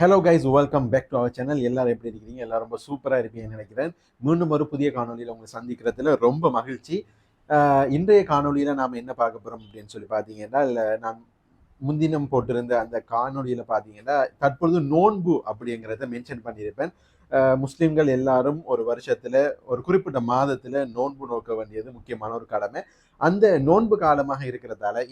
Hello guys, welcome back to our channel. எல்லாரும் எப்படி இருக்கீங்க? எல்லாரும் ரொம்ப சூப்பராக இருப்பீங்கன்னு நினைக்கிறேன். மீண்டும் ஒரு புதிய காணொலியில் உங்களை சந்திக்கிறதுல ரொம்ப மகிழ்ச்சி. இன்றைய காணொலியில் நாம் என்ன பார்க்க போகிறோம் அப்படின்னு சொல்லி பார்த்தீங்கன்னா, நான் முன்தினம் போட்டிருந்த அந்த காணொலியில் பார்த்தீங்கன்னா, தற்பொழுது நோன்பு அப்படிங்கிறத மென்ஷன் பண்ணியிருப்பேன். முஸ்லிம்கள் எல்லாரும் ஒரு வருஷத்தில் ஒரு குறிப்பிட்ட மாதத்தில் நோன்பு நோக்க வேண்டியது முக்கியமான ஒரு கடமை. அந்த நோன்பு காலமாக இருக்கிறதால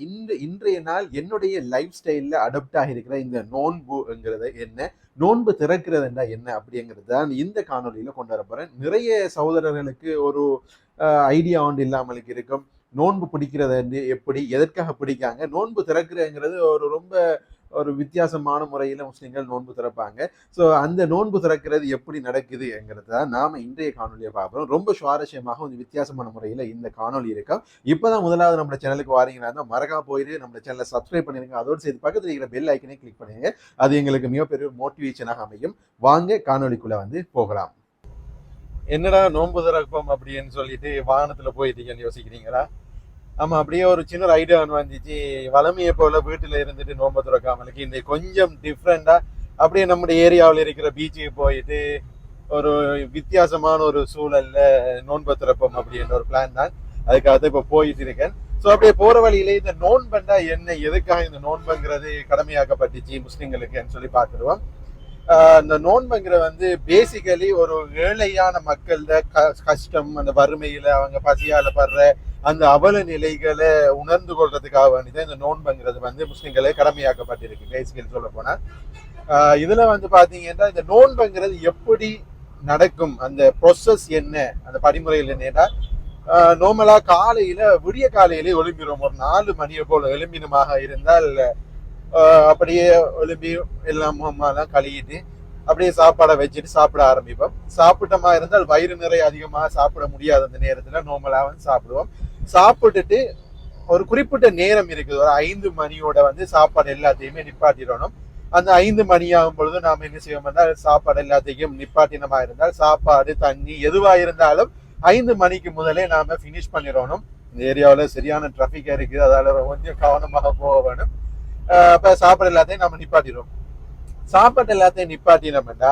இன்றைய நாள் என்னுடைய லைஃப் ஸ்டைலில் அடாப்ட் ஆகியிருக்கிற இந்த நோன்புங்கிறது என்ன, நோன்பு திறக்கிறதுண்டா என்ன அப்படிங்கிறது தான் இந்த காணொலியில் கொண்டு வர போகிறேன். நிறைய சகோதரர்களுக்கு ஒரு ஐடியா ஒன்று இல்லாமலுக்கு இருக்கும். நோன்பு பிடிக்கிறது வந்து எப்படி, எதற்காக பிடிக்காங்க, நோன்பு திறக்கிறதுங்கிறது ரொம்ப வித்தியாசமான முறையில் முஸ்லீம்கள் நோன்பு திறப்பாங்க. ஸோ அந்த நோன்பு திறக்கிறது எப்படி நடக்குதுங்கிறது தான் நாம் இன்றைய காணொலியை பார்க்குறோம். ரொம்ப சுவாரஸ்யமாக கொஞ்சம் வித்தியாசமான முறையில் இந்த காணொலி இருக்கும். இப்போதான் முதலாவது நம்ம சேனலுக்கு வாரீங்கன்னா மறக்காம போயிட்டு நம்ம சேனலை சப்ஸ்கிரைப் பண்ணிருங்க. அதோடு சேர்த்து பக்கத்தில் இருக்கிற பெல் ஐக்கனே கிளிக் பண்ணுங்க. அது எங்களுக்கு மிகப்பெரிய மோட்டிவேஷனாக அமையும். வாங்க காணொலிக்குள்ள வந்து போகலாம். என்னடா நோன்பு திறப்போம் அப்படின்னு சொல்லிட்டு வாகனத்தில் போயிட்டீங்கன்னு யோசிக்கிறீங்களா? ஆமா, அப்படியே ஒரு சின்ன ஒரு ஐடியா ஒன்று வந்துச்சு. வளமையை போல வீட்டுல இருந்துட்டு நோன்பு திறக்காமலுக்கு இந்த கொஞ்சம் டிஃப்ரெண்டா அப்படியே நம்முடைய ஏரியாவில் இருக்கிற பீச்சுக்கு போயிட்டு ஒரு வித்தியாசமான ஒரு சூழல்ல நோன்பு திறப்போம் அப்படின்ற ஒரு பிளான் தான். அதுக்காக இப்போ போயிட்டு இருக்கேன். ஸோ அப்படியே போற வழியிலே இந்த நோன்பண்டா என்ன, எதுக்காக இந்த நோன்புங்கிறது கடமையாக்கப்பட்டுச்சு முஸ்லிம்களுக்குன்னு சொல்லி பார்த்துருவோம். இந்த நோன்புங்கிற வந்து பேசிக்கலி ஒரு ஏழையான மக்களோட கஷ்டம், அந்த வறுமையில அவங்க பசியால படுற அந்த அவல நிலைகளை உணர்ந்து கொள்றதுக்காக வேண்டிதான் இந்த நோன்புங்கிறது வந்து முஸ்லிம்களே கடமையாக்கப்பட்டிருக்கு. பேசிக்கலி சொல்ல போனா இதுல வந்து பாத்தீங்கன்னா இந்த நோன்புங்கிறது எப்படி நடக்கும், அந்த ப்ரொசஸ் என்ன, அந்த படிமுறைகள் என்னன்னா, நார்மலா காலையில விடிய காலையிலே எழும்பிடும். ஒரு 4 மணியை போல எழும்பினமாக இருந்தால் அப்படியே எழும்பி எல்லாம் முகமெல்லாம் கழுவிட்டு அப்படியே சாப்பாடை வச்சுட்டு சாப்பிட ஆரம்பிப்போம். சாப்பிட்டமா இருந்தால் வயிறு நிறைய அதிகமாக சாப்பிட முடியாது. அந்த நேரத்துல நார்மலா வந்து சாப்பிடுவோம். சாப்பிட்டுட்டு ஒரு குறிப்பிட்ட நேரம் இருக்குது, ஒரு 5 மணியோட வந்து சாப்பாடு எல்லாத்தையுமே நிப்பாட்டிடணும். அந்த 5 மணி ஆகும் பொழுது நாம என்ன செய்வோம்னா, சாப்பாடு எல்லாத்தையும் நிப்பாட்டினமா இருந்தால் சாப்பாடு தண்ணி எதுவா இருந்தாலும் 5 மணிக்கு முதலே நாம பினிஷ் பண்ணிடணும். இந்த ஏரியாவில சரியான டிராபிக்கா இருக்குது, அதால கொஞ்சம் கவனமாக போக வேணும். அப்ப சாப்பாடு எல்லாத்தையும் நம்ம நிப்பாட்டிடுவோம். சாப்பாடு எல்லாத்தையும் நிப்பாட்டினோம்னா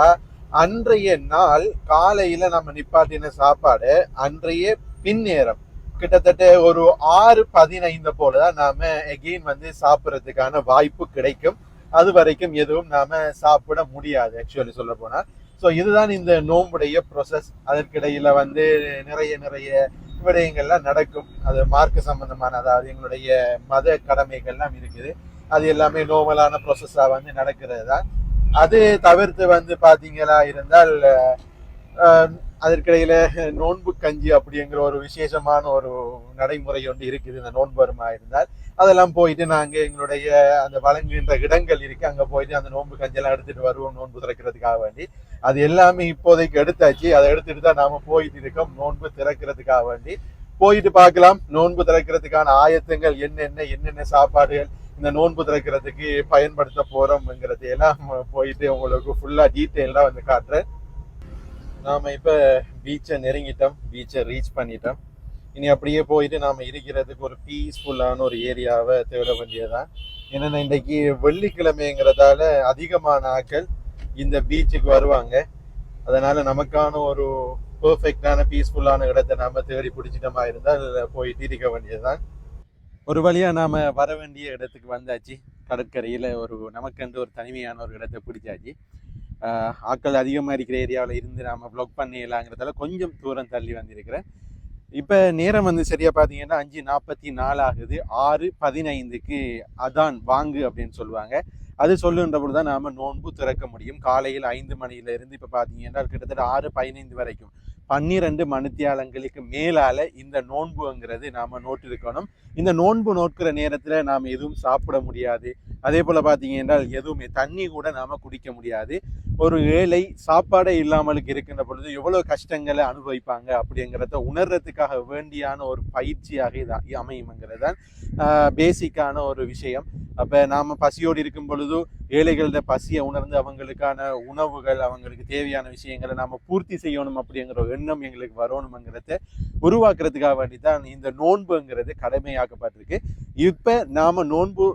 அன்றைய நாள் காலையில நம்ம நிப்பாட்டின சாப்பாடு அன்றைய பின்னேரம் கிட்டத்தட்ட ஒரு 6:15 போலதான் நாம எகெயின் வந்து சாப்பிட்றதுக்கான வாய்ப்பு கிடைக்கும். அது வரைக்கும் எதுவும் நாம சாப்பிட முடியாது ஆக்சுவலி சொல்ல போனா. ஸோ இதுதான் இந்த நோம்புடைய ப்ரொசஸ். அதற்கிடையில வந்து நிறைய விடயங்கள்லாம் நடக்கும். அது மார்க்க சம்பந்தமான, அதாவது எங்களுடைய மத கடமைகள்லாம் இருக்குது. அது எல்லாமே நோமலான ப்ரொசஸா வந்து நடக்கிறது தான். அது தவிர்த்து வந்து பாத்தீங்களா இருந்தால் அதற்கிடையில நோன்பு கஞ்சி அப்படிங்கிற ஒரு விசேஷமான ஒரு நடைமுறை ஒன்று இருக்குது. இந்த நோன்பு வருமா இருந்தால் அதெல்லாம் போயிட்டு நாங்க எங்களுடைய அந்த வழங்குகின்ற இடங்கள் இருக்கு, அங்க போயிட்டு அந்த நோன்பு கஞ்செல்லாம் எடுத்துட்டு வருவோம் நோன்பு திறக்கிறதுக்காக வேண்டி. அது எல்லாமே இப்போதைக்கு எடுத்தாச்சு. அதை எடுத்துட்டு தான் நாம போயிட்டு இருக்கோம் நோன்பு திறக்கிறதுக்காக வேண்டி. போயிட்டு பார்க்கலாம் நோன்பு திறக்கிறதுக்கான ஆயத்தங்கள் என்னென்ன சாப்பாடுகள் இந்த நோன்பு திறக்கிறதுக்கு பயன்படுத்த போறோம்ங்கிறது எல்லாம் போயிட்டு உங்களுக்கு ஃபுல்லா டீட்டெயிலா வந்து காட்டுறேன். நாம இப்ப பீச்சை நெருங்கிட்டோம், பீச்சை ரீச் பண்ணிட்டோம். இனி அப்படியே போயிட்டு நாம இருக்கிறதுக்கு ஒரு பீஸ்ஃபுல்லான ஒரு ஏரியாவை தேட வேண்டியதுதான். என்னன்னா இன்றைக்கு வெள்ளிக்கிழமைங்கிறதால அதிகமான ஆட்கள் இந்த பீச்சுக்கு வருவாங்க. அதனால நமக்கான ஒரு பெர்ஃபெக்டான பீஸ்ஃபுல்லான இடத்தை நாம தேடி பிடிச்சிட்டமா இருந்தால் போயிட்டு இருக்க வேண்டியதுதான். ஒரு வழியா நாம வர வேண்டிய இடத்துக்கு வந்தாச்சு. கடற்கரையில நமக்கென்று ஒரு தனிமையான ஒரு இடத்தை பிடிச்சாச்சு. ஆட்கள் அதிகமாக இருக்கிற ஏரியாவில் இருந்து நாம ப்ளாக் பண்ணிடலாங்கிறதால கொஞ்சம் தூரம் தள்ளி வந்திருக்கிறேன். இப்போ நேரம் வந்து சரியா பார்த்தீங்கன்னா 5:44 ஆகுது. 6:15க்கு அதான் வாங்கு அப்படின்னு சொல்லுவாங்க. அது சொல்லுன்ற பொழுது தான் நாம நோன்பு திறக்க முடியும். காலையில் 5 மணியில இருந்து இப்போ பார்த்தீங்கன்னா கிட்டத்தட்ட 6:15 வரைக்கும் 12 மணித்தியாலங்களுக்கு மேலால இந்த நோன்புங்கிறது நாம நோட்டு இருக்கணும். இந்த நோன்பு நோட்கிற நேரத்துல நாம எதுவும் சாப்பிட முடியாது. அதே போல பாத்தீங்கன்னா எதுவுமே தண்ணி கூட நாம குடிக்க முடியாது. ஒரு ஏழை சாப்பாடே இல்லாமலுக்கு இருக்கின்ற பொழுது எவ்வளவு கஷ்டங்களை அனுபவிப்பாங்க அப்படிங்கிறத உணர்றதுக்காக வேண்டியான ஒரு பயிற்சியாக இது அமையுங்கிறது தான் பேசிக்கான ஒரு விஷயம். அப்ப நாம பசியோடு இருக்கும் பொழுது ஏழைகளோட பசியை உணர்ந்து அவங்களுக்கான உணவுகள், அவங்களுக்கு தேவையான விஷயங்களை நாம பூர்த்தி செய்யணும் அப்படிங்கிற எண்ணம் எங்களுக்கு வரணுங்கிறத உருவாக்குறதுக்காக வேண்டிதான் இந்த நோன்புங்கிறது கடமையாக்கப்பட்டிருக்கு. இப்ப நாம நோன்பு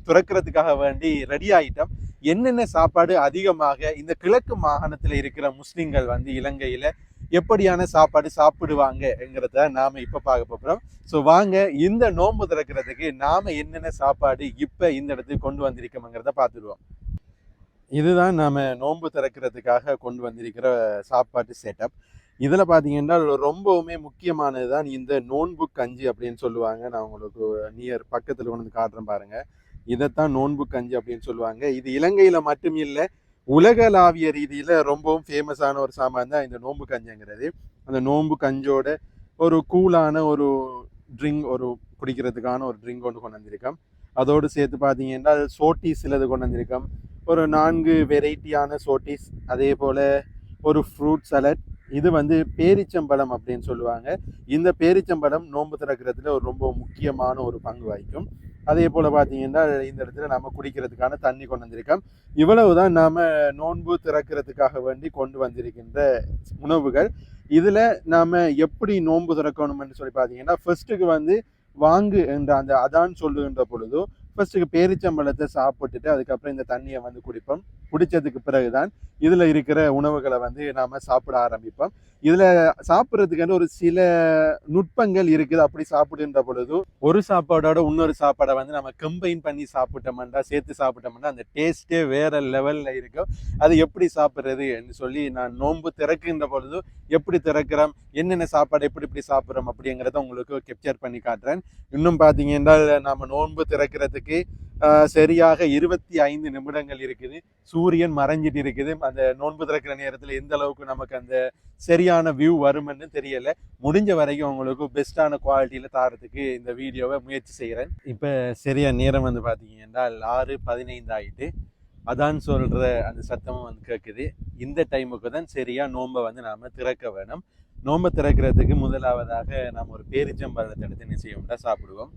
துறக்கிறதுக்காக வேண்டி ரெடி ஆயிட்டோம். என்னென்ன சாப்பாடு அதிகமாக இந்த கிழக்கு மாகாணத்தில் இருக்கிற முஸ்லிம்கள் வந்து இலங்கையில எப்படியான சாப்பாடு சாப்பிடுவாங்கங்கிறத நாம இப்ப பார்க்க போறோம். ஸோ வாங்க இந்த நோன்பு திறக்கிறதுக்கு நாம என்னென்ன சாப்பாடு இப்ப இந்த இடத்துக்கு கொண்டு வந்திருக்கோம்ங்கிறத பார்த்துடுவோம். இதுதான் நாம நோன்பு திறக்கிறதுக்காக கொண்டு வந்திருக்கிற சாப்பாட்டு செட்டப். இதில் பார்த்தீங்கன்னா ரொம்பவுமே முக்கியமானது தான் இந்த நோன்பு கஞ்சி அப்படின்னு சொல்லுவாங்க. நான் உங்களுக்கு நியர் பக்கத்தில் கொண்டு வந்து காட்டுறேன் பாருங்க. இதைத்தான் நோன்பு கஞ்சி அப்படின்னு சொல்லுவாங்க. இது இலங்கையில மட்டும் இல்லை, உலகளாவிய ரீதியில ரொம்பவும் ஃபேமஸான ஒரு சாமான் தான் இந்த நோன்பு கஞ்சிங்கிறது. அந்த நோன்பு கஞ்சோட ஒரு கூலான ஒரு ட்ரிங்க், ஒரு குடிக்கிறதுக்கான ஒரு ட்ரிங்க் கொண்டு வந்திருக்கோம். அதோடு சேர்த்து பார்த்தீங்கன்னா சோட்டிஸ் சிலது கொண்டு வந்திருக்கோம். ஒரு 4 வெரைட்டியான சோட்டிஸ், அதே போல் ஒரு ஃப்ரூட் சலட். இது வந்து பேரிச்சம்பழம் அப்படின்னு சொல்லுவாங்க. இந்த பேரிச்சம்பழம் நோன்பு திறக்கிறதுல ஒரு ரொம்ப முக்கியமான ஒரு பங்கு வகிக்கும். அதே போல் பார்த்தீங்கன்னா இந்த இடத்துல நம்ம குடிக்கிறதுக்கான தண்ணி கொண்டு வந்திருக்கோம். இவ்வளவுதான் நாம் நோன்பு திறக்கிறதுக்காக வேண்டி கொண்டு வந்திருக்கின்ற உணவுகள். இதில் நாம் எப்படி நோன்பு திறக்கணும்னு சொல்லி பார்த்தீங்கன்னா, ஃபர்ஸ்ட்டுக்கு வந்து வாங்கு என்ற அந்த அதான் சொல்லுகின்ற பொழுது ஃபர்ஸ்ட்டுக்கு பேரிச்சம்பழத்தை சாப்பிட்டுட்டு அதுக்கப்புறம் இந்த தண்ணியை வந்து குடிப்போம். குடித்ததுக்கு பிறகுதான் இதில் இருக்கிற உணவுகளை வந்து நாம் சாப்பிட ஆரம்பிப்போம். இதில் சாப்பிட்றதுக்கான ஒரு சில நுட்பங்கள் இருக்குது. அப்படி சாப்பிடுகின்ற பொழுது ஒரு சாப்பாடோட இன்னொரு சாப்பாடை வந்து நம்ம கம்பைன் பண்ணி சாப்பிட்டோம்னா, சேர்த்து சாப்பிட்டோம்னா அந்த டேஸ்ட்டே வேற லெவலில் இருக்கும். அது எப்படி சாப்பிட்றது என்று சொல்லி நான் நோன்பு திறக்கின்ற பொழுது எப்படி திறக்கிறோம், என்னென்ன சாப்பாடு எப்படி இப்படி சாப்பிட்றோம் அப்படிங்கிறத உங்களுக்கு கேப்சர் பண்ணி காட்டுறேன். இன்னும் பார்த்தீங்கன்னா நம்ம நோன்பு திறக்கிறதுக்கு சரியாக 25 நிமிடங்கள் இருக்குது. சூரியன் மறைஞ்சிட்டு இருக்குது. அந்த நோன்பு திறக்கிற நேரத்தில் எந்த அளவுக்கு நமக்கு அந்த சரியான வியூ வரும்னு தெரியல. முடிஞ்ச வரைக்கும் உங்களுக்கு பெஸ்டான குவாலிட்டியில் தாரத்துக்கு இந்த வீடியோவை முயற்சி செய்கிறேன். இப்போ சரியா நேரம் வந்து பார்த்தீங்கன்னா 6:15 ஆகிட்டு. அதான் சொல்கிற அந்த சத்தமும் வந்து கேட்குது. இந்த டைமுக்கு தான் சரியா நோன்பை வந்து நாம் திறக்க வேணும். நோன்பை திறக்கிறதுக்கு முதலாவதாக நாம் ஒரு பேரிச்சம்பழத்தை எடுத்து என்ன செய்வோம்னா சாப்பிடுவோம்.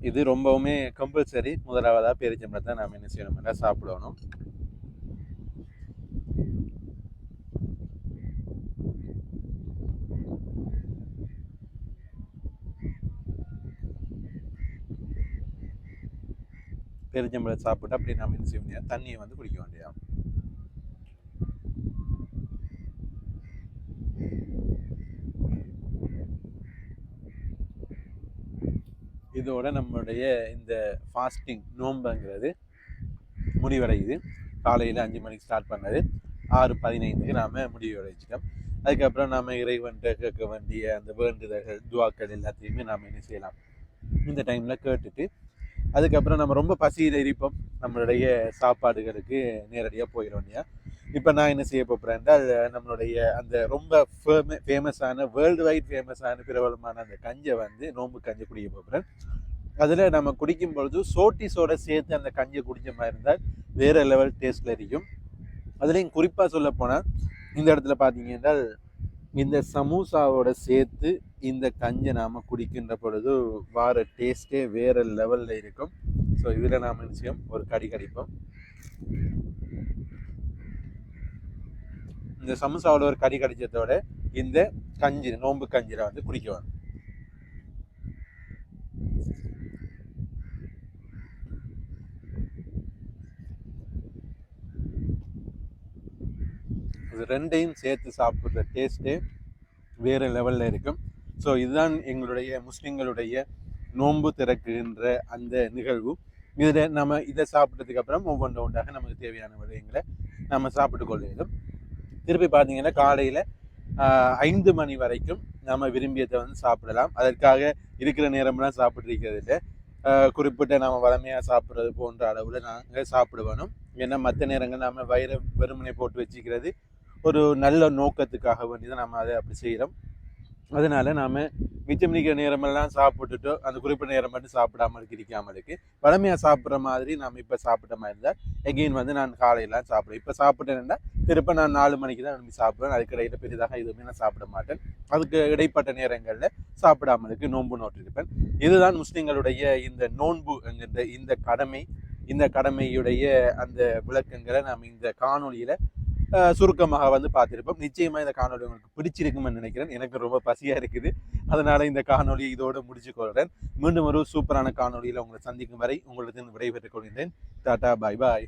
இது ரொம்பவுமே கம்பல்சரி. முதலாவதாக பேரிச்சம்பழத்தை நாம் என்ன செய்யணும்னா சாப்பிடணும். பேரிச்சம்பழத்தை சாப்பிட்டு அப்படி நாம் என்ன செய்ய முடியாது, தண்ணியை வந்து குடிக்க வேண்டியது. இதோட நம்மளுடைய இந்த ஃபாஸ்டிங் நோம்புங்கிறது முடிவடையுது. காலையில் 5 மணிக்கு ஸ்டார்ட் பண்ணது 6:15க்கு நாம் முடிவடைச்சிட்டோம். அதுக்கப்புறம் நாம் இறைவன்கிட்ட கேட்க வேண்டிய அந்த வேண்டுதல்கள், துவாக்கள் எல்லாத்தையுமே நாம் என்ன செய்யலாம் இந்த டைமில் கேட்டுட்டு, அதுக்கப்புறம் நம்ம ரொம்ப பசியில் இருப்போம். நம்மளுடைய சாப்பாடுகளுக்கு நேரடியாக போயிட வேண்டியா. இப்போ நான் என்ன செய்ய போகிறேன் என்றால், நம்மளுடைய அந்த ரொம்ப ஃபேமஸான வேர்ல்டு வைட் ஃபேமஸான பிரபலமான அந்த கஞ்சை வந்து நோன்பு கஞ்சை குடிக்க போகிறேன். அதில் நம்ம குடிக்கும் பொழுது சோட்டிஸோட சேர்த்து அந்த கஞ்சை குடித்த மாதிரி இருந்தால் வேறு லெவல் டேஸ்ட்டில் இருக்கும். அதுலேயும் குறிப்பாக சொல்ல போனால் இந்த இடத்துல பார்த்தீங்க என்றால் இந்த சமூசாவோட சேர்த்து இந்த கஞ்சை நாம் குடிக்கின்ற பொழுது வார டேஸ்ட்டே வேறு லெவலில் இருக்கும். ஸோ இதில் நாம் நிச்சயம் ஒரு கடிப்போம். இந்த சமோசாவோட ஒரு கடிச்சதோட இந்த கஞ்சி, நோன்பு கஞ்சியில் வந்து குடிக்குவாங்க. இது ரெண்டையும் சேர்த்து சாப்பிட்ற டேஸ்ட்டே வேறு லெவலில் இருக்கும். ஸோ இதுதான் எங்களுடைய முஸ்லிம்களுடைய நோன்பு திறக்குகின்ற அந்த நிகழ்வு. இதில் நம்ம இதை சாப்பிட்டதுக்கு அப்புறம் ஒவ்வொன்று ஒன்றாக நமக்கு தேவையான விடயங்களை நம்ம சாப்பிட்டு கொள்ளும். திருப்பி பார்த்தீங்கன்னா காலையில் 5 மணி வரைக்கும் நம்ம விரும்பியதை வந்து சாப்பிடலாம். அதற்காக இருக்கிற நேரம்லாம் சாப்பிட்ருக்கிறது இல்லை. குறிப்பிட்ட நம்ம வளமையாக சாப்பிட்றது போன்ற அளவில் நாங்கள் சாப்பிடுவோம். ஏன்னா மற்ற நேரங்கள் நம்ம வயிறு வெறுமனை போட்டு வச்சுக்கிறது ஒரு நல்ல நோக்கத்துக்காக வேண்டி தான் நம்ம அதை அப்படி செய்கிறோம். அதனால நாம் மிச்சம் நிற்கிற நேரமெல்லாம் சாப்பிட்டுட்டோ அந்த குறிப்பிட்ட நேரம் மட்டும் சாப்பிடாமல் இருக்காமல் இருக்கு. வளமையாக சாப்பிட்ற மாதிரி நம்ம இப்போ சாப்பிட்ட மாதிரி இருந்தால் எகெயின் வந்து நான் காலையெல்லாம் சாப்பிடுவேன். இப்போ சாப்பிட்டேன்னா திருப்ப நான் 4 மணிக்கு தான் நம்பி சாப்பிடுவேன். அதுக்கு இடையில பெரிதாக எதுவுமே நான் சாப்பிட மாட்டேன். அதுக்கு இடைப்பட்ட நேரங்களில் சாப்பிடாமலுக்கு நோன்பு நோட்டிருப்பேன். இதுதான் முஸ்லிம்களுடைய இந்த நோன்பு என்கின்ற இந்த கடமையுடைய அந்த விளக்கங்களை நாம் இந்த காணொலியில் சுருக்கமாக வந்து பார்த்துருப்போம். நிச்சயமாக இந்த காணொலி உங்களுக்கு பிடிச்சிருக்குமென்னு நினைக்கிறேன். எனக்கு ரொம்ப பசியாக இருக்குது. அதனால் இந்த காணொலியை இதோடு முடிச்சு கொள்கிறேன். மீண்டும் ஒரு சூப்பரான காணொலியில் உங்களை சந்திக்கும் வரை உங்களிடம் விடைபெற்றுக் கொள்கின்றேன். டாடா பாய் பாய்.